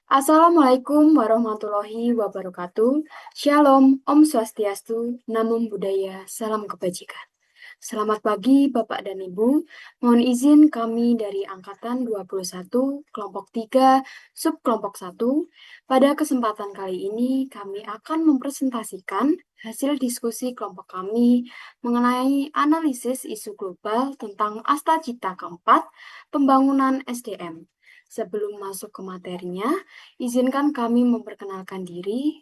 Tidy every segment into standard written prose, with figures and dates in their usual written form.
Assalamualaikum warahmatullahi wabarakatuh. Shalom, Om Swastiastu, Namo Buddhaya, Salam Kebajikan. Selamat pagi Bapak dan Ibu. Mohon izin kami dari Angkatan 21, Kelompok 3, Subkelompok 1. Pada kesempatan kali ini kami akan mempresentasikan hasil diskusi kelompok kami mengenai analisis isu global tentang Asta Cita keempat, pembangunan SDM. Sebelum masuk ke materinya, izinkan kami memperkenalkan diri.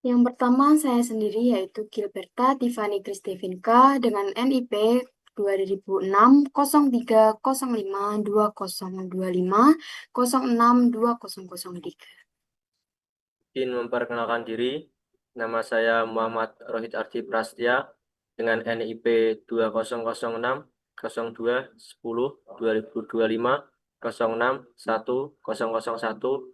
Yang pertama saya sendiri yaitu Gilberta Tiffany Kristevinka dengan NIP 2006-0305-2025-06-2003. Izin memperkenalkan diri, nama saya Muhammad Rohit Ardi Prastya dengan NIP 2006-10-10-2025-06-1001.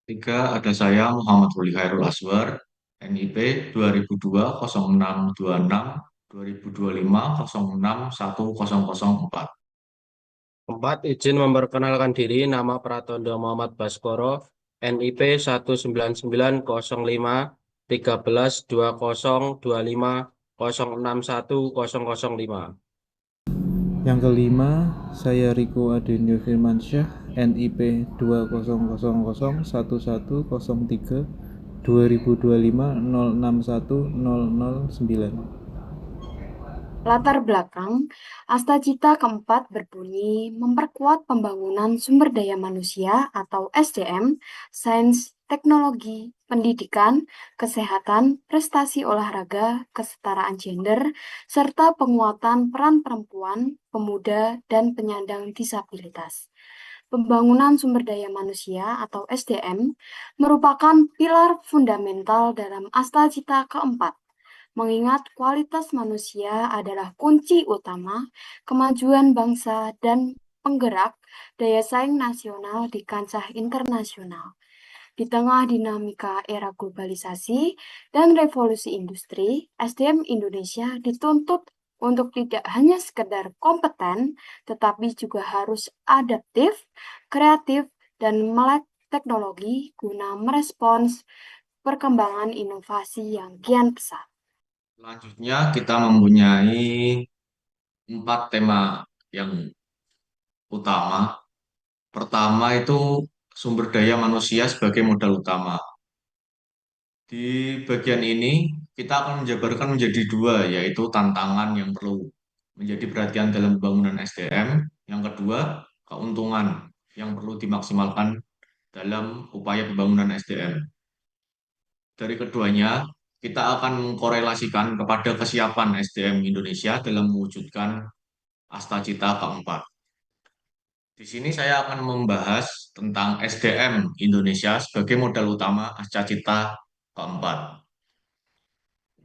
3 ada saya Muhammad Ruli Khairul Aswar, NIP 2002-06-26-2025-06-1004. 4. Izin memperkenalkan diri, nama Pratondo Muhammad Baskoro, NIP 195-13-20-2025-061-005. Yang kelima, saya Riko Adenio Firmansyah, NIP 2001103-2025-061-009. Latar belakang, Asta Cita keempat berbunyi memperkuat pembangunan sumber daya manusia atau SDM, sains, teknologi, pendidikan, kesehatan, prestasi olahraga, kesetaraan gender, serta penguatan peran perempuan, pemuda, dan penyandang disabilitas. Pembangunan sumber daya manusia atau SDM merupakan pilar fundamental dalam Asta Cita keempat, mengingat kualitas manusia adalah kunci utama kemajuan bangsa dan penggerak daya saing nasional di kancah internasional. Di tengah dinamika era globalisasi dan revolusi industri, SDM Indonesia dituntut untuk tidak hanya sekedar kompeten, tetapi juga harus adaptif, kreatif, dan melek teknologi guna merespons perkembangan inovasi yang kian pesat. Selanjutnya kita mempunyai 4 tema yang utama. Pertama itu sumber daya manusia sebagai modal utama. Di bagian ini kita akan menjabarkan menjadi dua, yaitu tantangan yang perlu menjadi perhatian dalam pembangunan SDM. Yang kedua, keuntungan yang perlu dimaksimalkan dalam upaya pembangunan SDM. Dari keduanya, kita akan mengkorelasikan kepada kesiapan SDM Indonesia dalam mewujudkan Asta Cita keempat. Di sini saya akan membahas tentang SDM Indonesia sebagai modal utama Asta Cita keempat.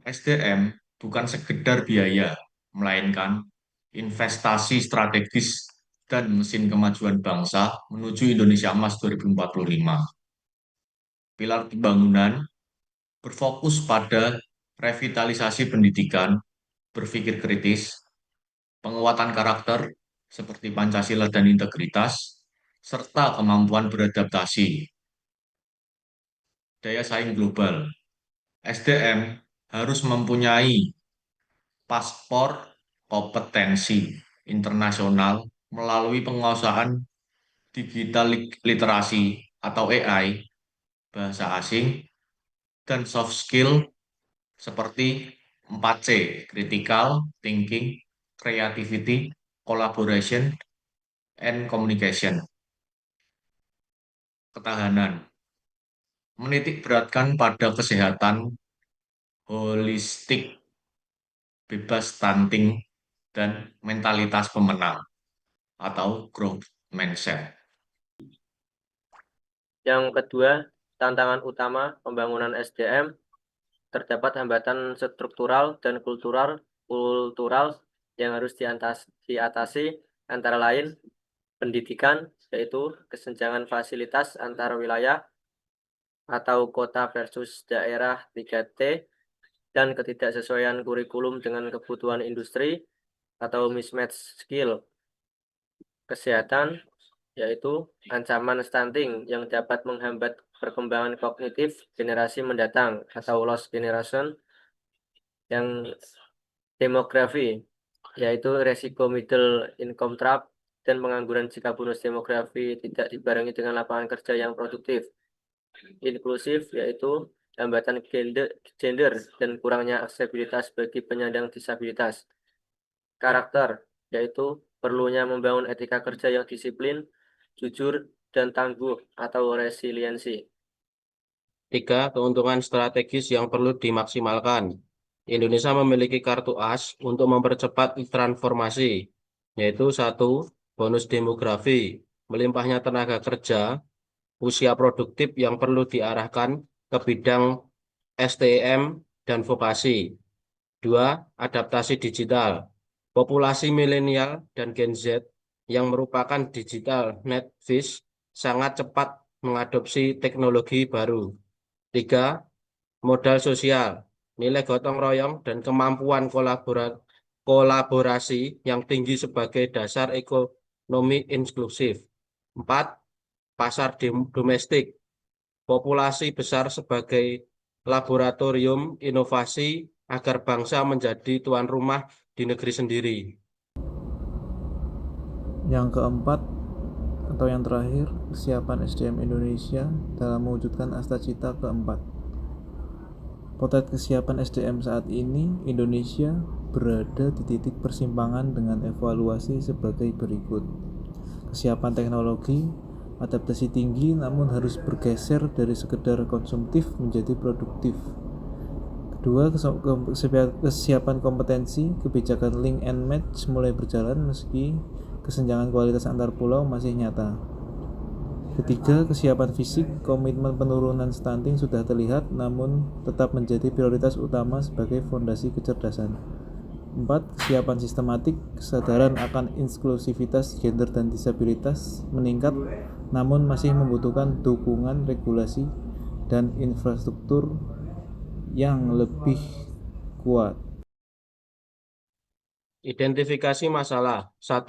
SDM bukan sekedar biaya, melainkan investasi strategis dan mesin kemajuan bangsa menuju Indonesia Emas 2045. Pilar pembangunan berfokus pada revitalisasi pendidikan, berpikir kritis, penguatan karakter seperti Pancasila dan integritas, serta kemampuan beradaptasi. Daya saing global. SDM harus mempunyai paspor kompetensi internasional melalui penguasaan digital literasi atau AI, bahasa asing, dan soft skill seperti 4C, critical thinking, creativity, collaboration, and communication. Ketahanan. Menitik beratkan pada kesehatan holistik, bebas stunting, dan mentalitas pemenang atau growth mindset. Yang kedua, tantangan utama pembangunan SDM, terdapat hambatan struktural dan kultural yang harus diatasi, antara lain pendidikan, yaitu kesenjangan fasilitas antar wilayah atau kota versus daerah 3T, dan ketidaksesuaian kurikulum dengan kebutuhan industri, atau mismatch skill. Kesehatan yaitu ancaman stunting yang dapat menghambat perkembangan kognitif generasi mendatang atau lost generation. Yang demografi yaitu resiko middle income trap dan pengangguran jika bonus demografi tidak dibarengi dengan lapangan kerja yang produktif. Inklusif yaitu hambatan gender dan kurangnya aksesibilitas bagi penyandang disabilitas. Karakter yaitu perlunya membangun etika kerja yang disiplin, jujur, dan tangguh atau resiliensi. 3. Keuntungan strategis yang perlu dimaksimalkan. Indonesia memiliki kartu as untuk mempercepat transformasi, yaitu 1. Bonus demografi, melimpahnya tenaga kerja, usia produktif yang perlu diarahkan ke bidang STM dan vokasi. 2. Adaptasi digital, populasi milenial dan Gen Z yang merupakan digital natives sangat cepat mengadopsi teknologi baru. 3. Modal sosial, nilai gotong royong dan kemampuan kolaborasi yang tinggi sebagai dasar ekonomi inklusif. 4. Pasar domestik, populasi besar sebagai laboratorium inovasi agar bangsa menjadi tuan rumah di negeri sendiri. Yang keempat atau yang terakhir, kesiapan SDM Indonesia dalam mewujudkan Astacita keempat. Potret kesiapan SDM saat ini, Indonesia berada di titik persimpangan dengan evaluasi sebagai berikut. Kesiapan teknologi, adaptasi tinggi namun harus bergeser dari sekedar konsumtif menjadi produktif. Kedua, kesiapan kompetensi, kebijakan link and match mulai berjalan meski kesenjangan kualitas antar pulau masih nyata. Ketiga, kesiapan fisik, komitmen penurunan stunting sudah terlihat namun tetap menjadi prioritas utama sebagai fondasi kecerdasan. 4. Kesiapan sistematik, kesadaran akan inklusivitas gender dan disabilitas meningkat namun masih membutuhkan dukungan regulasi dan infrastruktur yang lebih kuat. Identifikasi masalah. 1.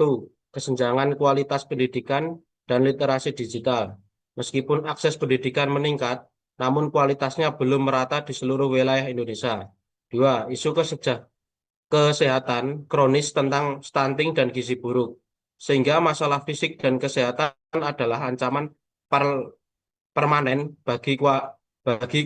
Kesenjangan kualitas pendidikan dan literasi digital. Meskipun akses pendidikan meningkat, namun kualitasnya belum merata di seluruh wilayah Indonesia. 2. Isu kesehatan kronis tentang stunting dan gizi buruk. Sehingga masalah fisik dan kesehatan adalah ancaman permanen bagi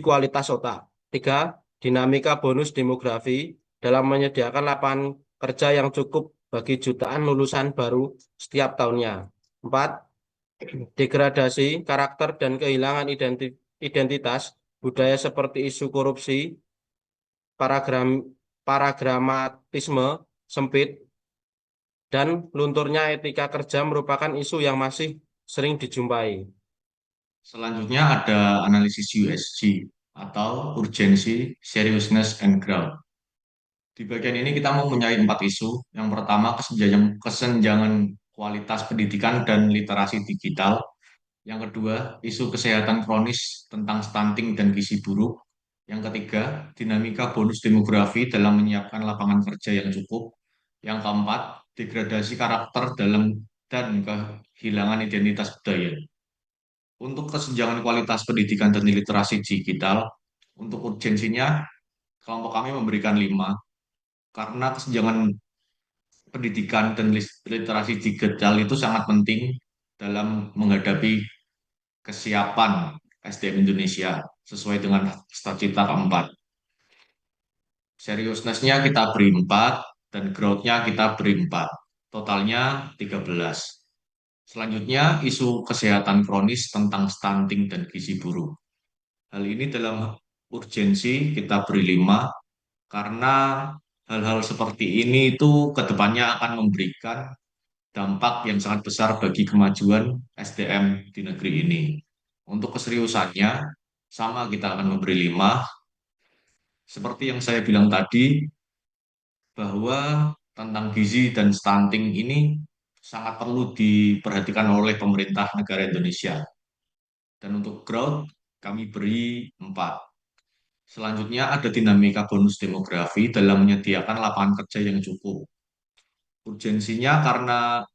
kualitas otak. 3. Dinamika bonus demografi dalam menyediakan lapangan kerja yang cukup bagi jutaan lulusan baru setiap tahunnya. 4. Degradasi karakter dan kehilangan identitas budaya seperti isu korupsi, paragramatisme sempit, dan lunturnya etika kerja merupakan isu yang masih sering dijumpai. Selanjutnya ada analisis USG atau urgency, seriousness, and growth. Di bagian ini kita mempunyai 4 isu. Yang pertama, kesenjangan kualitas pendidikan dan literasi digital. Yang kedua, isu kesehatan kronis tentang stunting dan gizi buruk. Yang ketiga, dinamika bonus demografi dalam menyiapkan lapangan kerja yang cukup. Yang keempat, degradasi karakter dan kehilangan identitas budaya. Untuk kesenjangan kualitas pendidikan dan literasi digital, untuk urgensinya, kelompok kami memberikan 5, karena kesenjangan pendidikan dan literasi digital itu sangat penting dalam menghadapi kesiapan SDM Indonesia sesuai dengan Stacita keempat. Seriousness-nya kita beri 4 dan growth-nya kita beri 4. Totalnya 13. Selanjutnya, isu kesehatan kronis tentang stunting dan gizi buruk. Hal ini dalam urgensi kita beri 5 karena hal-hal seperti ini itu kedepannya akan memberikan dampak yang sangat besar bagi kemajuan SDM di negeri ini. Untuk keseriusannya, sama kita akan memberi 5. Seperti yang saya bilang tadi, bahwa tentang gizi dan stunting ini sangat perlu diperhatikan oleh pemerintah negara Indonesia. Dan untuk growth, kami beri 4. Selanjutnya ada dinamika bonus demografi dalam menyediakan lapangan kerja yang cukup. Urgensinya karena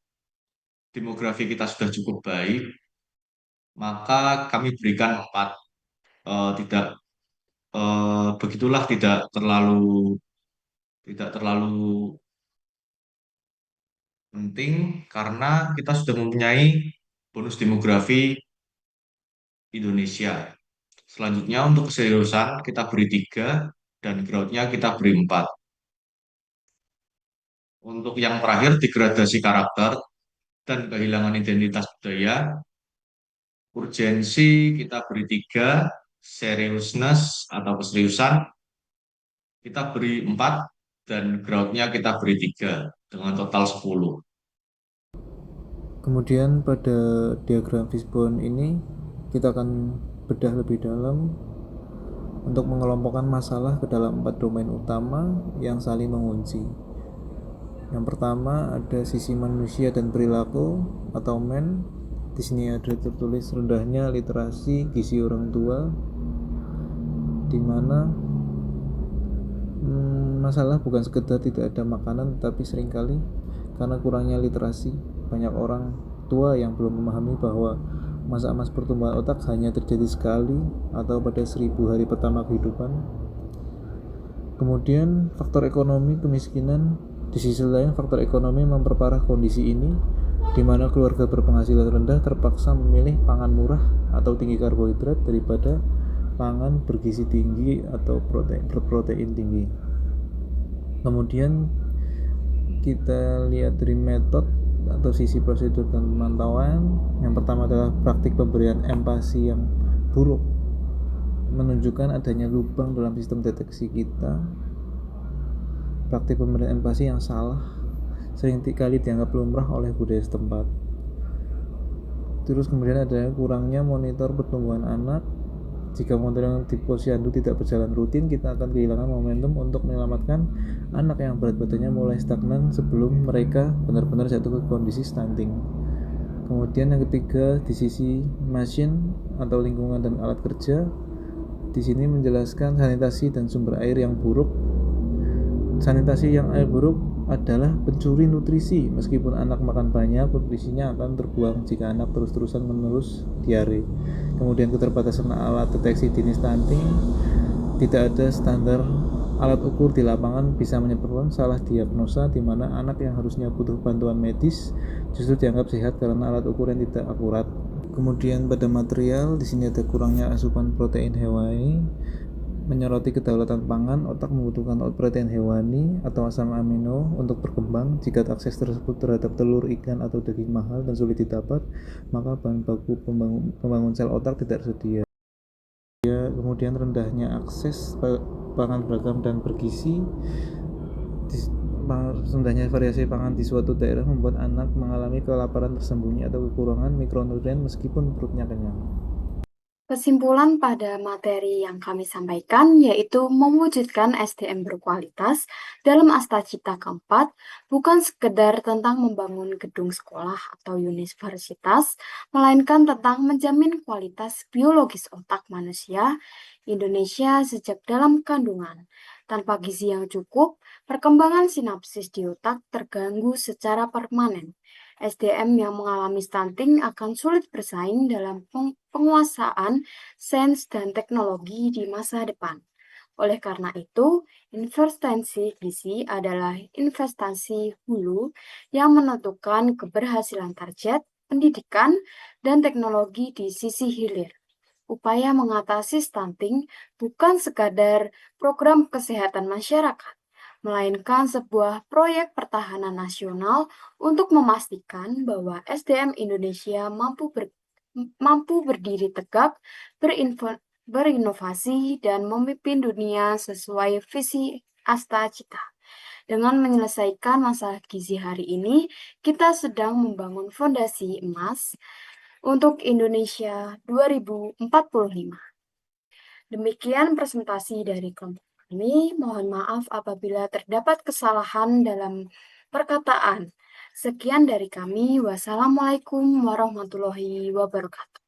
demografi kita sudah cukup baik, maka kami berikan 4. Tidak begitulah tidak terlalu penting karena kita sudah mempunyai bonus demografi Indonesia. Selanjutnya untuk keseriusan kita beri 3 dan growth-nya kita beri 4. Untuk yang terakhir degradasi karakter dan kehilangan identitas budaya, urgensi kita beri 3, seriousness atau keseriusan kita beri 4 dan growth-nya kita beri 3 dengan total 10. Kemudian pada diagram fishbone ini kita akan bedah lebih dalam untuk mengelompokkan masalah ke dalam 4 domain utama yang saling mengunci. Yang pertama ada sisi manusia dan perilaku atau men. Di sini ada tertulis rendahnya literasi gizi orang tua, di mana masalah bukan sekedar tidak ada makanan, tetapi seringkali karena kurangnya literasi banyak orang tua yang belum memahami bahwa masa-masa pertumbuhan otak hanya terjadi sekali atau pada 1000 hari pertama kehidupan. Kemudian faktor ekonomi kemiskinan. Di sisi lain faktor ekonomi memperparah kondisi ini, di mana keluarga berpenghasilan rendah terpaksa memilih pangan murah atau tinggi karbohidrat daripada pangan bergizi tinggi atau berprotein tinggi. Kemudian kita lihat dari metode atau sisi prosedur dan pemantauan. Yang pertama adalah praktik pemberian empati yang buruk, menunjukkan adanya lubang dalam sistem deteksi kita. Praktik pemberian empati yang salah sering kali dianggap lumrah oleh budaya setempat. Terus kemudian ada kurangnya monitor pertumbuhan anak. Jika monitoring di posyandu tidak berjalan rutin, kita akan kehilangan momentum untuk menyelamatkan anak yang berat badannya mulai stagnan sebelum mereka benar-benar jatuh ke kondisi stunting. Kemudian yang ketiga di sisi mesin atau lingkungan dan alat kerja. Di sini menjelaskan sanitasi dan sumber air yang buruk. Sanitasi yang air buruk adalah pencuri nutrisi. Meskipun anak makan banyak, nutrisinya akan terbuang jika anak terus-terusan menerus diare. Kemudian keterbatasan alat deteksi dini stunting. Tidak ada standar alat ukur di lapangan bisa menyebabkan salah diagnosa, di mana anak yang harusnya butuh bantuan medis justru dianggap sehat karena alat ukur yang tidak akurat. Kemudian pada material, di sini ada kurangnya asupan protein hewani. Menyoroti kedaulatan pangan, otak membutuhkan protein hewani atau asam amino untuk berkembang. Jika akses tersebut terhadap telur, ikan, atau daging mahal dan sulit didapat, maka bahan baku pembangun sel otak tidak tersedia. Kemudian rendahnya akses pangan beragam dan bergizi. Rendahnya variasi pangan di suatu daerah membuat anak mengalami kelaparan tersembunyi atau kekurangan mikronutrien meskipun perutnya kenyang. Kesimpulan pada materi yang kami sampaikan yaitu mewujudkan SDM berkualitas dalam Astacita keempat bukan sekedar tentang membangun gedung sekolah atau universitas, melainkan tentang menjamin kualitas biologis otak manusia Indonesia sejak dalam kandungan. Tanpa gizi yang cukup, perkembangan sinapsis di otak terganggu secara permanen. SDM yang mengalami stunting akan sulit bersaing dalam penguasaan sains dan teknologi di masa depan. Oleh karena itu, investasi gizi adalah investasi hulu yang menentukan keberhasilan target, pendidikan, dan teknologi di sisi hilir. Upaya mengatasi stunting bukan sekadar program kesehatan masyarakat, melainkan sebuah proyek pertahanan nasional untuk memastikan bahwa SDM Indonesia mampu berdiri tegak, berinovasi, dan memimpin dunia sesuai visi Astacita. Dengan menyelesaikan masalah gizi hari ini, kita sedang membangun fondasi emas untuk Indonesia 2045. Demikian presentasi dari kelompok kami. Mohon maaf apabila terdapat kesalahan dalam perkataan. Sekian dari kami. Wassalamualaikum warahmatullahi wabarakatuh.